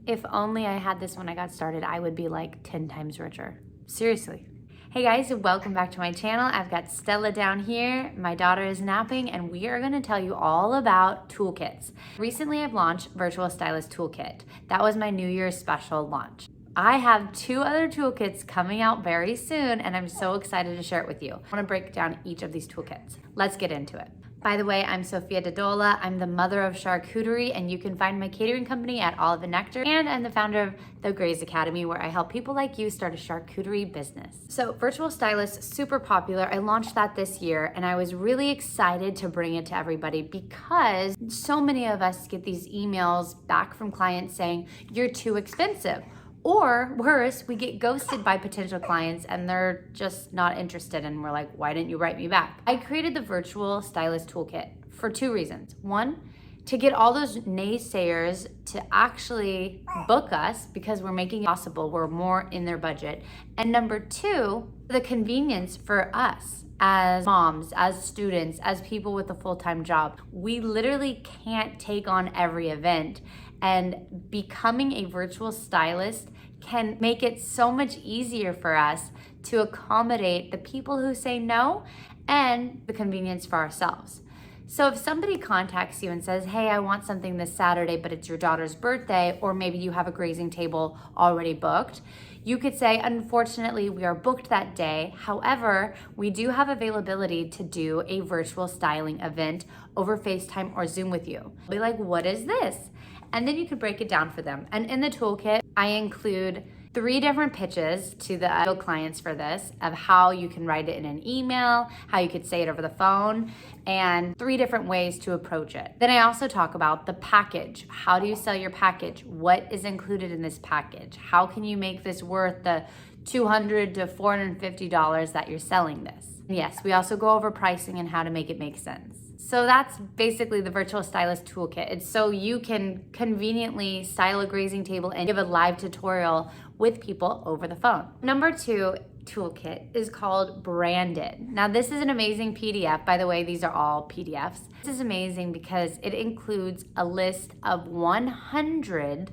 If only I had this when I got started, I would be like 10 times richer. Seriously. Hey guys, welcome back to my channel. I've got Stella down here. My daughter is napping and we are gonna tell you all about Toolkits. Recently I've launched Virtual Stylist Toolkit. That was my New Year's special launch. I have 2 other toolkits coming out very soon and I'm so excited to share it with you. I wanna break down each of these toolkits. Let's get into it. By the way, I'm Sophia Dodola. I'm the mother of charcuterie, and you can find my catering company at Olive and Nectar. And I'm the founder of the Graze Academy, where I help people like you start a charcuterie business. So Virtual Stylist, super popular. I launched that this year, and I was really excited to bring it to everybody because so many of us get these emails back from clients saying, "You're too expensive." Or worse, we get ghosted by potential clients and they're just not interested and we're like, why didn't you write me back? I created the Virtual Stylist Toolkit for 2 reasons. 1, to get all those naysayers to actually book us because we're making it possible, we're more in their budget. And number 2, the convenience for us as moms, as students, as people with a full-time job. We literally can't take on every event, and becoming a virtual stylist can make it so much easier for us to accommodate the people who say no and the convenience for ourselves. So if somebody contacts you and says, hey, I want something this Saturday, but it's your daughter's birthday, or maybe you have a grazing table already booked, you could say, unfortunately, we are booked that day. However, we do have availability to do a virtual styling event over FaceTime or Zoom with you. Be like, what is this? And then you could break it down for them. And in the toolkit, I include 3 different pitches to the ideal clients for this, of how you can write it in an email, how you could say it over the phone, and 3 different ways to approach it. Then I also talk about the package. How do you sell your package? What is included in this package? How can you make this worth the $200 to $450 that you're selling this? Yes, we also go over pricing and how to make it make sense. So that's basically the Virtual Stylist Toolkit. It's so you can conveniently style a grazing table and give a live tutorial with people over the phone. Number 2 toolkit is called Branded. Now this is an amazing PDF. By the way, these are all PDFs. This is amazing because it includes a list of 100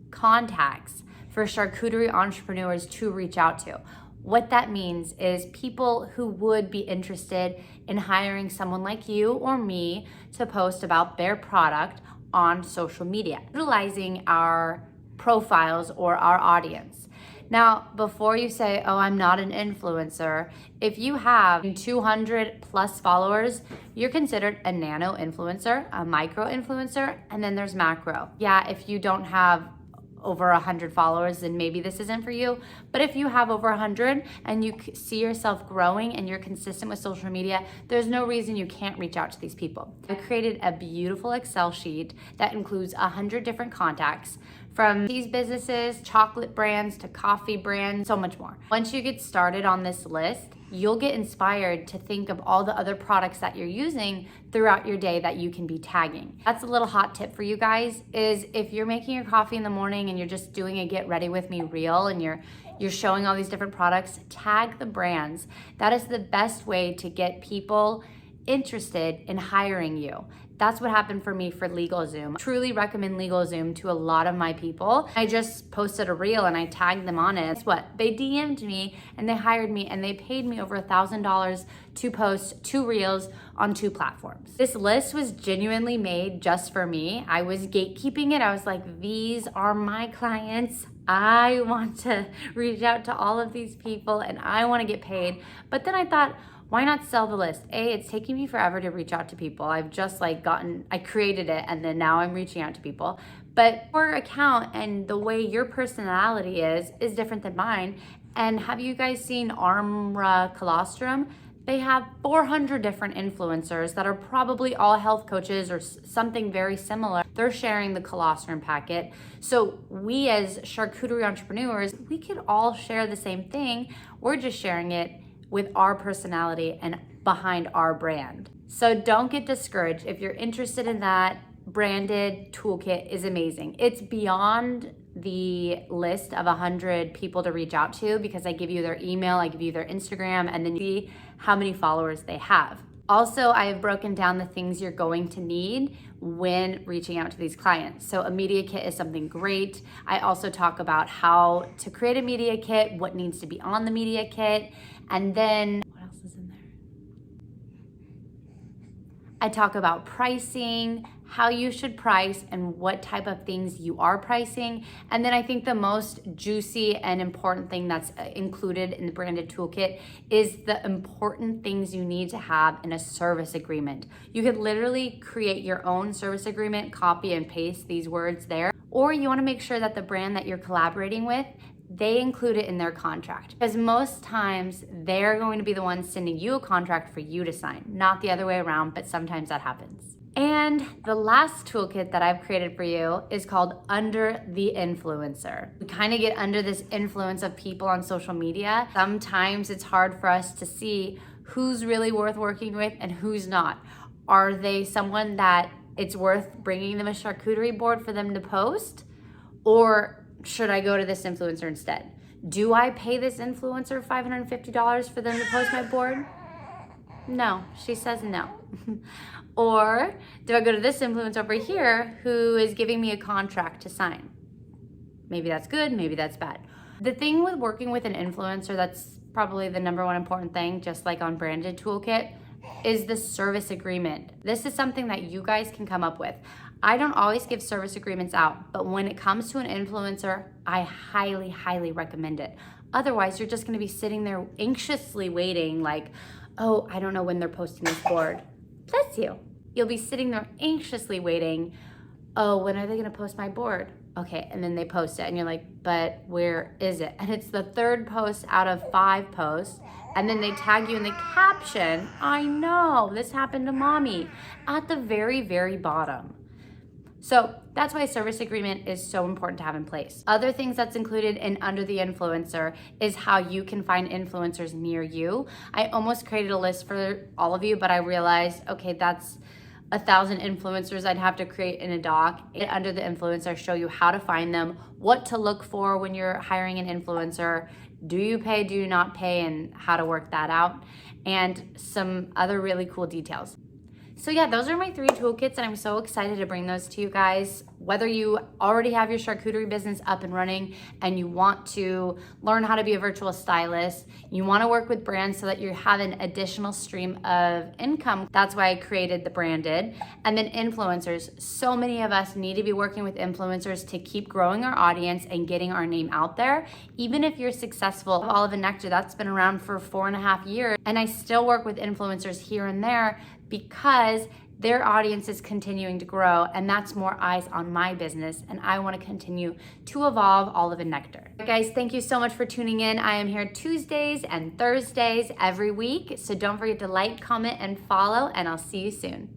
contacts for charcuterie entrepreneurs to reach out to. What that means is people who would be interested in hiring someone like you or me to post about their product on social media, utilizing our profiles or our audience. Now, before you say, oh, I'm not an influencer, if you have 200 plus followers, you're considered a nano influencer, a micro influencer, and then there's macro. Yeah, if you don't have over 100 followers, then maybe this isn't for you. But if you have over 100 and you see yourself growing and you're consistent with social media, there's no reason you can't reach out to these people. I created a beautiful Excel sheet that includes 100 different contacts, from cheese businesses, chocolate brands, to coffee brands, so much more. Once you get started on this list, you'll get inspired to think of all the other products that you're using throughout your day that you can be tagging. That's a little hot tip for you guys, is if you're making your coffee in the morning and you're just doing a get ready with me reel and you're showing all these different products, tag the brands. That is the best way to get people interested in hiring you. That's what happened for me for LegalZoom. Truly recommend LegalZoom to a lot of my people. I just posted a reel and I tagged them on it. Guess what? They DM'd me and they hired me and they paid me over $1,000 to post 2 reels on 2 platforms. This list was genuinely made just for me. I was gatekeeping it. I was like, these are my clients. I want to reach out to all of these people and I want to get paid. But then I thought, why not sell the list? It's taking me forever to reach out to people. I've just I created it and then now I'm reaching out to people. But your account and the way your personality is different than mine. And have you guys seen Armra Colostrum? They have 400 different influencers that are probably all health coaches or something very similar. They're sharing the colostrum packet. So we as charcuterie entrepreneurs, we could all share the same thing. We're just sharing it with our personality and behind our brand. So don't get discouraged. If you're interested in that, Branded Toolkit is amazing. It's beyond the list of 100 people to reach out to because I give you their email, I give you their Instagram, and then you see how many followers they have. Also, I have broken down the things you're going to need when reaching out to these clients. So a media kit is something great. I also talk about how to create a media kit, what needs to be on the media kit, and then what else is in there? I talk about pricing, how you should price and what type of things you are pricing. And then I think the most juicy and important thing that's included in the branded toolkit is the important things you need to have in a service agreement. You could literally create your own service agreement, copy and paste these words there, or you wanna make sure that the brand that you're collaborating with, they include it in their contract. Because most times they're going to be the ones sending you a contract for you to sign, not the other way around, but sometimes that happens. And the last toolkit that I've created for you is called Under the Influencer. We kind of get under this influence of people on social media. Sometimes it's hard for us to see who's really worth working with and who's not. Are they someone that it's worth bringing them a charcuterie board for them to post? Or should I go to this influencer instead? Do I pay this influencer $550 for them to post my board? No, she says no. Or do I go to this influencer over here who is giving me a contract to sign? Maybe that's good, maybe that's bad. The thing with working with an influencer, that's probably the number one important thing, just like on Branded Toolkit, is the service agreement. This is something that you guys can come up with. I don't always give service agreements out, but when it comes to an influencer, I highly, highly recommend it. Otherwise, you're just gonna be sitting there anxiously waiting like, oh, I don't know when they're posting this board. Bless you. You'll be sitting there anxiously waiting, oh, when are they gonna post my board? Okay, and then they post it and you're like, but where is it? And it's the third post out of 5 posts, and then they tag you in the caption, I know, this happened to mommy, at the very, very bottom. So that's why a service agreement is so important to have in place. Other things that's included in Under the Influencer is how you can find influencers near you. I almost created a list for all of you, but I realized, okay, that's 1,000 influencers I'd have to create in a doc. Under the Influencer, show you how to find them, what to look for when you're hiring an influencer, do you pay, do you not pay, and how to work that out, and some other really cool details. So yeah, those are my 3 toolkits, and I'm so excited to bring those to you guys. Whether you already have your charcuterie business up and running and you want to learn how to be a virtual stylist, you want to work with brands so that you have an additional stream of income. That's why I created the Branded. And then influencers. So many of us need to be working with influencers to keep growing our audience and getting our name out there. Even if you're successful, Olive and Nectar, that's been around for 4.5 years, and I still work with influencers here and there because their audience is continuing to grow, and that's more eyes on my business, and I want to continue to evolve Olive and Nectar. Guys, thank you so much for tuning in. I am here Tuesdays and Thursdays every week, so don't forget to like, comment, and follow, and I'll see you soon.